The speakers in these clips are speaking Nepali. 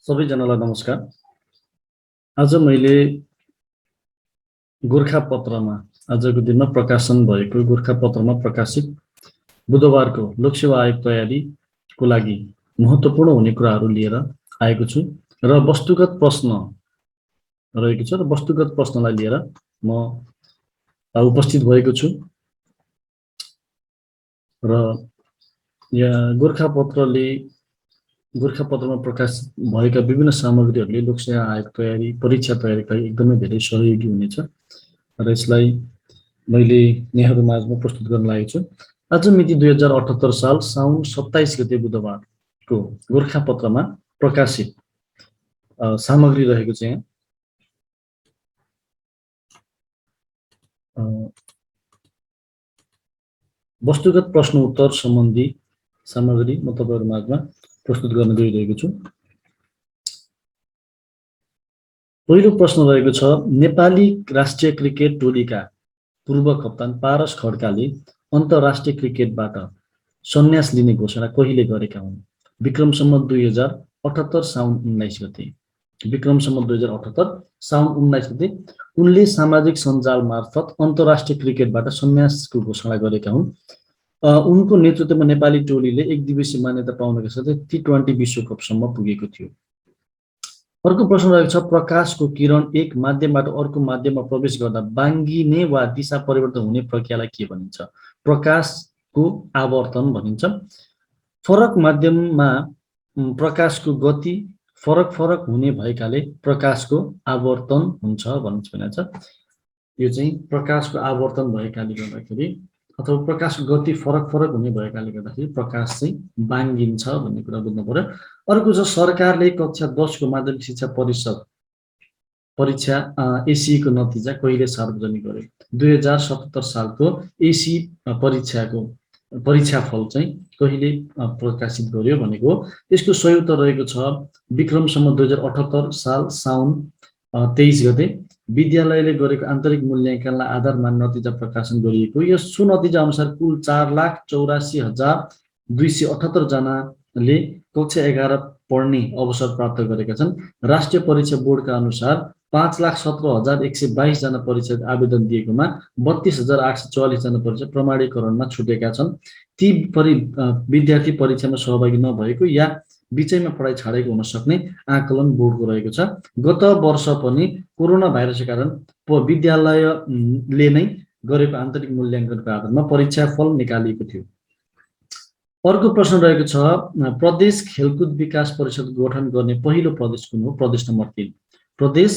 सबैजनालाई नमस्कार। आज मैले गोरखापत्रमा आजको दिनमा प्रकाशन भएको गोरखापत्रमा प्रकाशित बुधबारको लोकसेवा आयोग तयारीको लागि महत्त्वपूर्ण हुने कुराहरू लिएर आएको छु र वस्तुगत प्रश्न रहेको छ र वस्तुगत प्रश्नलाई लिएर म उपस्थित भएको छु र यहाँ गोरखापत्रमा प्रकाशित भएका विभिन्न सामग्रीहरूले लोकसेवा आयोग तयारी परीक्षा तयारीका एकदमै धेरै सहयोगी हुनेछ र यसलाई मैले यहाँहरु माझमा प्रस्तुत गर्न लागेको छु। आज मिति 2078 साल साउन 27 गते बुधबारको गोरखापत्रमा प्रकाशित सामग्री रहेको छ। वस्तुगत प्रश्न उत्तर सम्बन्धी सामग्री म तपाईहरु माझमा प्रस्तुत गर्न गइरहेको छु। पहिलो प्रश्न रहेको छ, नेपाली राष्ट्रिय क्रिकेट टोलीका पूर्व कप्तान पारस खड्काले अन्तर्राष्ट्रिय क्रिकेटबाट सन्यास लिने घोषणा कहिले गरेका हुन्? विक्रम सम्वत 2078 साउन 19 गते। विक्रम सम्वत 2078 साउन 19 गते उनले सामाजिक सञ्जाल मार्फत अन्तर्राष्ट्रिय क्रिकेटबाट सन्यासको घोषणा गरेका हुन्। उनको नेतृत्वमा नेपाली टोलीले एक दिवसीय मान्यता पाउनका साथै T20 विश्वकपसम्म पुगेको थियो। अर्को प्रश्न रहेको छ, प्रकाशको किरण एक माध्यमबाट अर्को माध्यममा प्रवेश गर्दा बाङ्गिने वा दिशा परिवर्तन हुने प्रक्रियालाई के भनिन्छ? प्रकाशको आवर्तन भनिन्छ। फरक माध्यममा प्रकाशको गति फरक हुने भएकाले प्रकाशको आवर्तन हुन्छ भनिन्छ। यो चाहिँ प्रकाशको आवर्तन भएकाले गर्दाखेरि अथवा प्रकाशको गति फरक हुने भएकाले गर्दाखेरि प्रकाश चाहिँ बाङ्गिन्छ भन्ने कुरा बुझ्नु पर्यो। अर्को छ, सरकारले कक्षा 10 को माध्यमिक शिक्षा परिषद परीक्षा एसी को नतिजा कहिले सार्वजनिक गर्यो? 2077 सालको एसी परीक्षाफल चाहिँ कहिले प्रकाशित गर्यो भनेको। यसको सही उत्तर रहेको छ विक्रम सम्वत 2078 साल साउन 23 गते विद्यालयले गरेको आन्तरिक मूल्याङ्कनलाई आधार मानि नतिजा प्रकाशन गरिएको। यस सुनतिजा अनुसार कुल 4,84,278 जनाले कक्षा 11 पढ्ने अवसर प्राप्त गरेका छन्। राष्ट्रिय परीक्षा बोर्डका अनुसार 5,17,122 जना परीक्षा आवेदन दिएकोमा 32,844 जना परीक्षा प्रमाणीकरणमा छुटेका छन्। ती विद्यार्थी परीक्षामा सहभागी नभएको या बिचैमा पढाइ छाडेको हुन सक्ने आकलन बोर्डको रहेको छ। गत वर्ष पनि कोरोना भाइरसका कारण विद्यालयले नै गरेको आन्तरिक मूल्याङ्कनको आधारमा परीक्षा फल निकालिएको थियो। अर्को प्रश्न रहेको छ, प्रदेश खेलकुद विकास परिषद गठन गर्ने पहिलो प्रदेश कुन हो? प्रदेश नम्बर 3। प्रदेश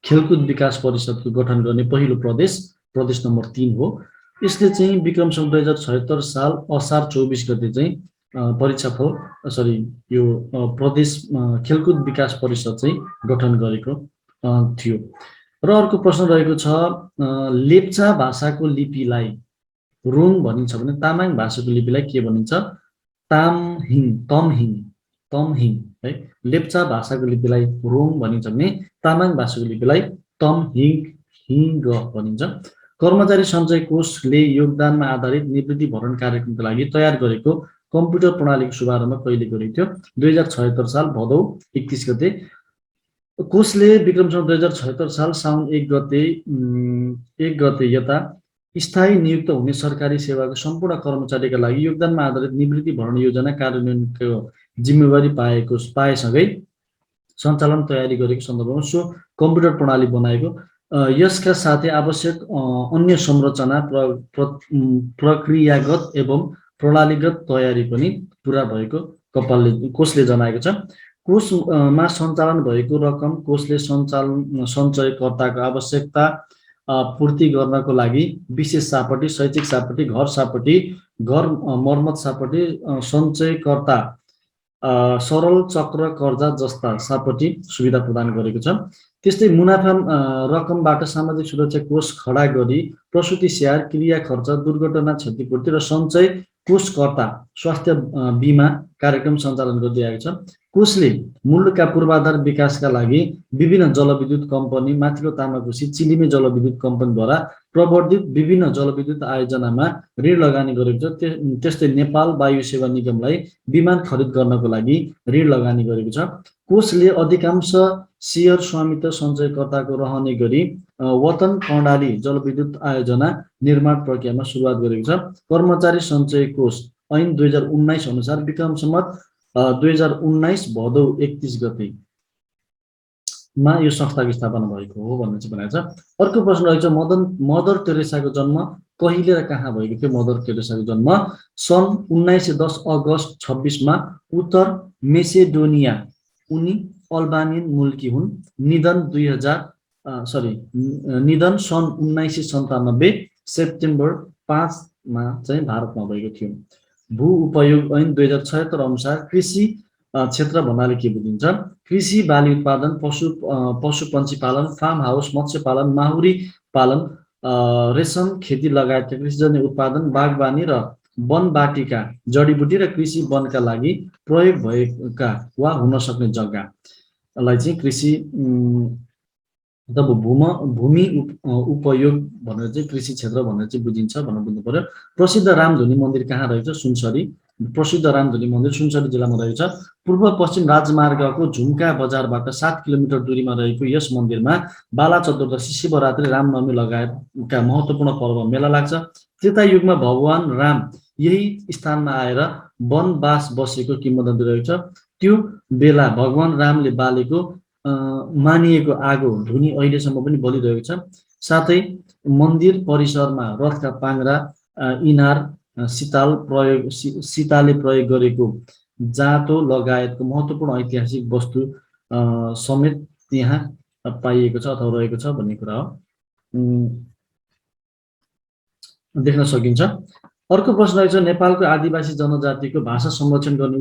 खेलकुद विकास परिषदको गठन गर्ने पहिलो प्रदेश नम्बर 3 हो। यसले चाहिँ विक्रम सम्वत 2076 साल असार 24 गते चाहिँ यो प्रदेश खेलकुद विकास परिषद चाहिँ गठन गरेको थियो। र अर्को प्रश्न रहेको छ, लेप्चा भाषाको लिपिलाई रोङ भनिन्छ भने तामाङ भाषाको लिपिलाई के भनिन्छ? तमहिङ है। लेप्चा भाषाको लिपिलाई रोङ भनिन्छ भने तामाङ भाषाको लिपिलाई तमहिङ भनिन्छ। कर्मचारी सञ्चय कोषले योगदानमा आधारित निवृत्ति भरण कार्यक्रमको लागि तयार गरेको कम्प्युटर प्रणालीको शुभारम्भ कहिले गरेको थियो? 2076 साल भदौ 31 गते। कोषले विक्रम सम्वत 2076 साल साउन 1 गते यता स्थायी नियुक्त हुने सरकारी सेवाको सम्पूर्ण कर्मचारीका लागि योगदानमा आधारित निवृत्ति भरण योजना कार्यान्वयनको जिम्मेवारी पाएसँगै सञ्चालन तयारी गरेको सन्दर्भमा सो कम्प्युटर प्रणाली बनाएको। यसका साथै आवश्यक अन्य संरचना प्रक्रियागत एवं प्रणालीगत तयारी पनि पूरा भएको कोषले जनाएको छ। कोषमा सञ्चालन भएको रकम कोषले सञ्चयकर्ताको आवश्यकता पूर्ति गर्नको लागि विशेष सापटी, शैक्षिक सापटी, घर मर्मत सापटी, सञ्चयकर्ता सरल चक्र कर्जा जस्ता सापटी सुविधा प्रदान गरेको छ। त्यस्तै मुनाफा रकमबाट सामाजिक सुरक्षा कोष खडा गरी प्रसुति स्याहार, क्रिया खर्च, दुर्घटना क्षतिपूर्ति र सञ्चय कोषकर्ता स्वास्थ्य बिमा कार्यक्रम सञ्चालन गर्दै आएको छ। कोषले मुलुकका पूर्वाधार विकासका लागि विभिन्न जलविद्युत कम्पनी, माथिल्लो तामाकोशी चिलिमे जलविद्युत कम्पनीद्वारा प्रवर्धित विभिन्न जलविद्युत आयोजनामा ऋण लगानी गरेको छ। त्यस्तै नेपाल वायु सेवा निगमलाई विमान खरिद गर्नको लागि ऋण लगानी गरेको छ। कोषले अधिकांश सेयर स्वामित्व सञ्चयकर्ताको रहने गरी वतन कर्णाली जलविद्युत आयोजना निर्माण प्रक्रियामा सुरुवात गरेको छ। कर्मचारी सञ्चय कोष ऐन 2019 अनुसार विक्रम सम्वत 2019 भदौ 31 गते मा यो संस्थाको स्थापना भएको हो भन्ने चाहिँ भनेको छ। अर्को प्रश्न रहेको छ मदर टेरेसाको जन्म कहिले र कहाँ भएको थियो? मदर टेरेसाको जन्म सन् 1910 अगस्त 26 मा उत्तर मेसेडोनिया, उनी अल्बानियन मूलकी हुन्। निधन सन् 1997 सेप्टेम्बर 5 मा चाहिँ भारतमा भएको थियो। भू उपयोग ऐन 2076 अनुसार कृषि क्षेत्र भन्नाले के बुझिन्छ? कृषि, बाली उत्पादन, पशु पन्छी पालन, फार्म हाउस, मत्स्य पालन, माहुरी पालन, रेशम खेती लगायतका कृषिजन्य उत्पादन, बागवानी र वन बाटिका, जडीबुटी र कृषि वनका लागि प्रयोग भएका वा हुन सक्ने जग्गालाई चाहिँ कृषि भूमि उपयोग भनेर चाहिँ कृषि क्षेत्र भनेर चाहिँ बुझिन्छ भनेर बुझ्नु पर्यो। प्रसिद्ध रामधुनी मन्दिर कहाँ रहेछ? सुनसरी। प्रसिद्ध रामधुनी मन्दिर सुनसरी जिल्लामा रहेछ। पूर्व पश्चिम राजमार्गको झुम्का बजारबाट 7 किलोमिटर दूरीमा रहेको यस मन्दिरमा बाला चतुर्दशी, शिवरात्रि, रामनवमी लगायतका महत्त्वपूर्ण पर्व मेला लाग्छ। त्रेता युगमा भगवान राम यही स्थानमा आएर वनवास बसेको किंवदन्ती रहेछ। त्यो बेला भगवान रामले बालेको मानिएको आगो धुनी अहिलेसम्म पनि बलिरहेको छ। साथै मन्दिर परिसरमा रथका पाङ्ग्रा, इनार, सीताले प्रयोग गरेको जाँतो लगायतको महत्त्वपूर्ण ऐतिहासिक वस्तु समेत त्यहाँ पाइएको छ अथवा रहेको छ भन्ने कुरा हो, देख्न सकिन्छ। अर्को प्रश्न रहेछ नेपालको आदिवासी जनजातिको भाषा संरक्षण गर्ने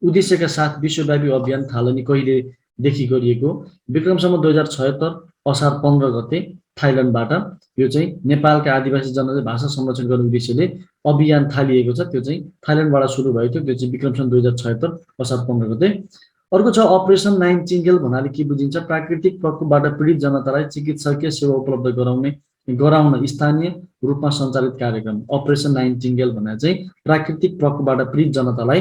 उद्देश्यका साथ विश्वव्यापी अभियान थालनी कहिलेदेखि गरिएको? विक्रम सम्वत 2076 असार 15 गते थाइल्यान्डबाट यो चाहिँ नेपालका आदिवासी जनजाति भाषा संरक्षण गर्ने उद्देश्यले अभियान थालिएको छ। त्यो चाहिँ थाइल्यान्डबाट सुरु भएको थियो। त्यो चाहिँ विक्रम सम्वत 2076 असार 15 गते। अर्को छ अपरेसन नाइटिङ्गेल भन्नाले के बुझिन्छ? प्राकृतिक प्रकोपबाट पीडित जनतालाई चिकित्सकीय सेवा उपलब्ध गराउन स्थानीय रूपमा सञ्चालित कार्यक्रम। अपरेसन नाइटिङ्गेल भनेर चाहिँ प्राकृतिक प्रकोपबाट पीडित जनतालाई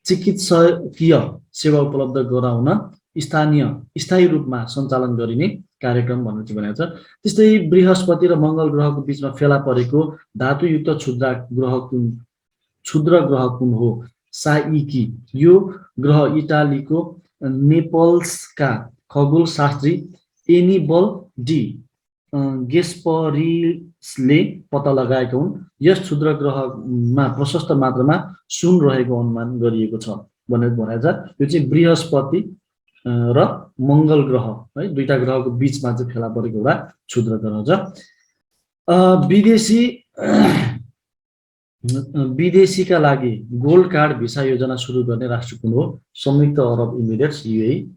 चिकित्सकीय सेवा उपलब्ध गराउन स्थायी रूपमा सञ्चालन गरिने कार्यक्रम भनेर चाहिँ भनेको छ। त्यस्तै बृहस्पति र मङ्गल ग्रहको बीचमा फेला परेको धातुयुक्त क्षुद्र ग्रह कुन हो? साइकी। यो ग्रह इटालीको नेपल्सका खगोलशास्त्री एनिबल डी गेस्परिसले पत्ता लगाएका हुन्। यस क्षुद्र ग्रहमा प्रशस्त मात्रामा सुन रहेको अनुमान गरिएको छ भनेर भनेको छ। यो चाहिँ बृहस्पति र मङ्गल ग्रह है, दुईटा ग्रहको बीचमा चाहिँ फेला परेको एउटा क्षुद्र ग्रह छ। विदेशीका लागि गोल्ड कार्ड भिसा योजना सुरु गर्ने राष्ट्र कुन हो? संयुक्त अरब इमिरेट्स, युएई।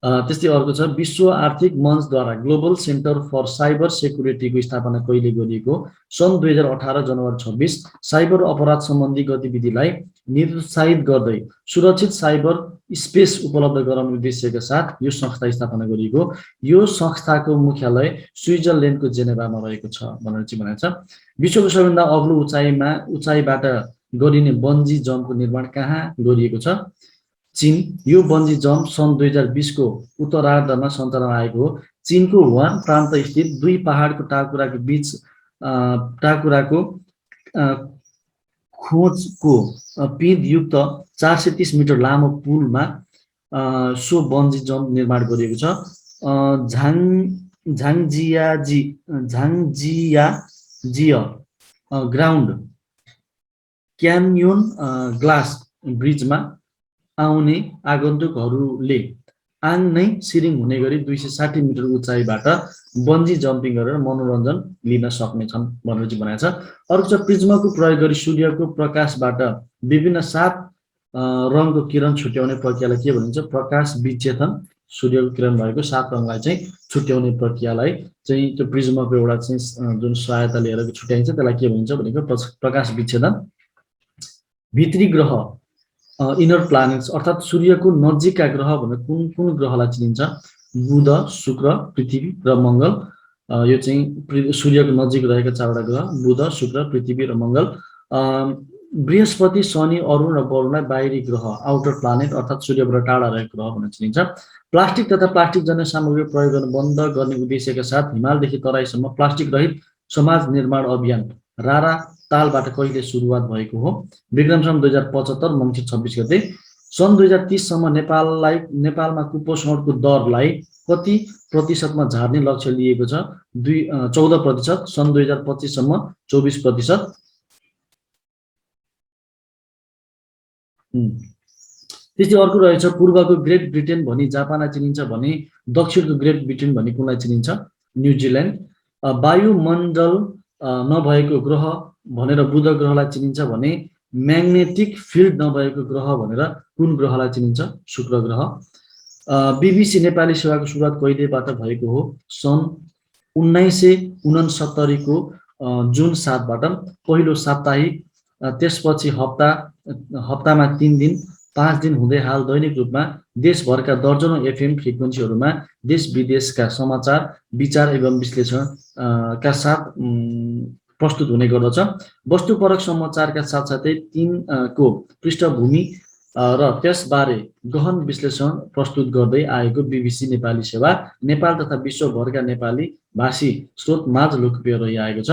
त्यस्तै अर्को छ विश्व आर्थिक मञ्चद्वारा ग्लोबल सेन्टर फर साइबर सेक्युरिटीको स्थापना कहिले गरिएको? सन् 2018 जनवरी 26। साइबर अपराध सम्बन्धी गतिविधिलाई निरुत्साहित गर्दै सुरक्षित साइबर स्पेस उपलब्ध गराउने उद्देश्यका साथ यो संस्था स्थापना गरिएको। यो संस्थाको मुख्यालय स्विजरल्यान्डको जेनेभामा रहेको छ भनेर चाहिँ भनेको छ। विश्वको सबैभन्दा अग्लो उचाइबाट गरिने बन्जी जम्पको निर्माण कहाँ गरिएको छ? चीन। यो बन्जी जम्प सन् 2020 को उत्तरार्धमा सञ्चालन आएको हो। चीनको वुहान प्रान्त स्थित दुई पहाडको टाकुराको खोजको पिँधयुक्त 430 मिटर लामो पुलमा सो बन्जी जम्प निर्माण गरिएको छ। झाङजिया ग्राउन्ड क्यान्योन ग्लास ब्रिजमा आउने आगन्तुकहरूले आङ नै सिरिङ हुने गरी 260 मिटर उचाइबाट बन्जी जम्पिङ गरेर मनोरञ्जन लिन सक्नेछन् भनेर चाहिँ भनेको छ। अर्को छ प्रिज्मको प्रयोग गरी सूर्यको प्रकाशबाट विभिन्न 7 रङको किरण छुट्याउने प्रक्रियालाई के भनिन्छ? प्रकाश विच्छेदन। सूर्यको किरण भएको 7 रङलाई चाहिँ छुट्याउने प्रक्रियालाई चाहिँ त्यो प्रिज्मको एउटा चाहिँ जुन सहायता लिएर छुट्याइन्छ त्यसलाई के भनिन्छ भनेको प्रकाश विच्छेदन। भित्री ग्रह इनर प्लानेट्स अर्थात् सूर्यको नजिकका ग्रह भनेर कुन ग्रहलाई चिनिन्छ? बुध, शुक्र, पृथ्वी र मङ्गल। यो चाहिँ सूर्यको नजिक रहेका 4वटा ग्रह बुध, शुक्र, पृथ्वी र मङ्गल। बृहस्पति, शनि, अरुण र वरुणलाई बाहिरी ग्रह, आउटर प्लानेट अर्थात् सूर्यबाट टाढा रहेको ग्रह भनेर चिनिन्छ। प्लास्टिक तथा प्लास्टिक जन्य सामग्री प्रयोग गर्न बन्द गर्ने उद्देश्यका साथ हिमालदेखि तराईसम्म प्लास्टिक रहित समाज निर्माण अभियान रारा तालबाट कहिले सुरुवात भएको हो? विक्रमसम्म 2075 मङ्सिर 26 गते। सन् 2030सम्म नेपालमा कुपोषणको दरलाई कति प्रतिशतमा झार्ने लक्ष्य लिएको छ? 14%। सन् 2025सम्म 24%। त्यस्तै अर्को रहेछ, पूर्वको ग्रेट ब्रिटेन भनी जापानलाई चिनिन्छ भने दक्षिणको ग्रेट ब्रिटेन भनी कुनलाई चिनिन्छ? न्युजिल्यान्ड। वायुमण्डल नभएको ग्रह भनेर बुध ग्रहलाई चिनिन्छ भने म्याग्नेटिक फिल्ड नभएको ग्रह भनेर कुन ग्रहलाई चिनिन्छ? शुक्र ग्रह। बीबीसी नेपाली सेवाको सुरुवात कहिलेबाट भएको हो? सन् 1969 को जुन 7बाट। पहिलो साप्ताहिक, त्यसपछि हप्तामा 3 दिन, 5 दिन हुँदै हाल दैनिक रूपमा देशभरका दर्जनौं एफएम फ्रिक्वेन्सीहरूमा देश विदेशका समाचार, विचार एवं विश्लेषणका साथ प्रस्तुत हुने गर्दछ। वस्तुपरक समाचारका साथसाथै तिनको पृष्ठभूमि र त्यसबारे गहन विश्लेषण प्रस्तुत गर्दै आएको बीबीसी नेपाली सेवा नेपाल तथा विश्वभरका नेपाली भाषी स्रोत माझ लोकप्रिय रहिआएको छ।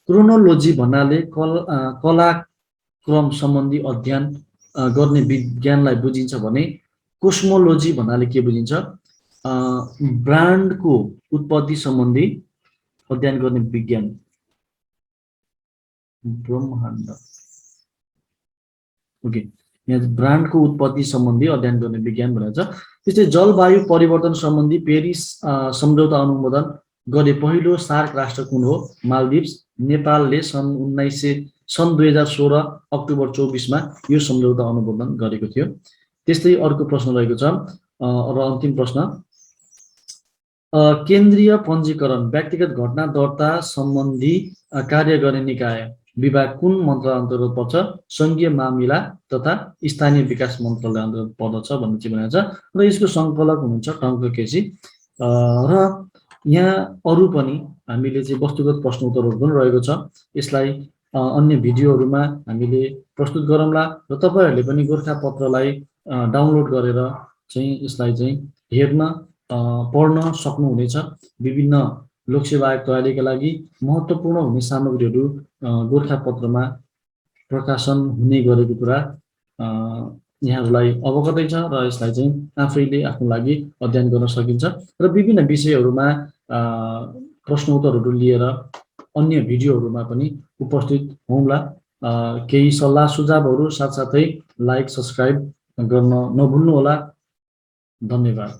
क्रोनोलोजी भन्नाले कलाक्रम सम्बन्धी अध्ययन गर्ने विज्ञानलाई बुझिन्छ भने कोस्मोलोजी भन्नाले के बुझिन्छ? ब्रान्डको उत्पत्ति सम्बन्धी अध्ययन गर्ने विज्ञान। ब्रह्माण्ड, ओके, यहाँ ब्रान्डको उत्पत्ति सम्बन्धी अध्ययन गर्ने विज्ञान भनेको छ। त्यस्तै जलवायु परिवर्तन सम्बन्धी पेरिस सम्झौता अनुमोदन गरे पहिलो सार्क राष्ट्र कुन हो? मालदिभ्स। नेपालले सन् 2016 अक्टोबर 24मा यो सम्झौता अनुमोदन गरेको थियो। त्यस्तै अर्को प्रश्न रहेको छ र अन्तिम प्रश्न, केन्द्रीय पञ्जीकरण व्यक्तिगत घटना दर्ता सम्बन्धी कार्य गर्ने निकाय विभाग कुन मन्त्रालय अन्तर्गत पर्छ? सङ्घीय मामिला तथा स्थानीय विकास मन्त्रालय अन्तर्गत पर्दछ भन्ने चाहिँ भनेको छ र यसको सङ्कलक हुनुहुन्छ टङ्क केसी। र यहाँ अरू पनि हामीले चाहिँ वस्तुगत प्रश्न उत्तरहरू पनि रहेको छ। यसलाई अन्य भिडियोहरूमा हामीले प्रस्तुत गरौँला र तपाईँहरूले पनि गोर्खापत्रलाई डाउनलोड गरेर चाहिँ यसलाई चाहिँ हेर्न पढ्न सक्नुहुनेछ। विभिन्न लोकसेवा आयोग तयारीका लागि महत्त्वपूर्ण हुने सामग्रीहरू गोर्खापत्रमा प्रकाशन हुने गरेको कुरा यहाँहरूलाई अवगतै छ र यसलाई चाहिँ आफैले आफ्नो लागि अध्ययन गर्न सकिन्छ र विभिन्न विषयहरूमा प्रश्न उत्तरहरू लिएर अन्य भिडियोहरूमा पनि उपस्थित हौँला। केही सल्लाह सुझावहरू साथसाथै लाइक सब्सक्राइब गर्न नभुल्नुहोला। धन्यवाद।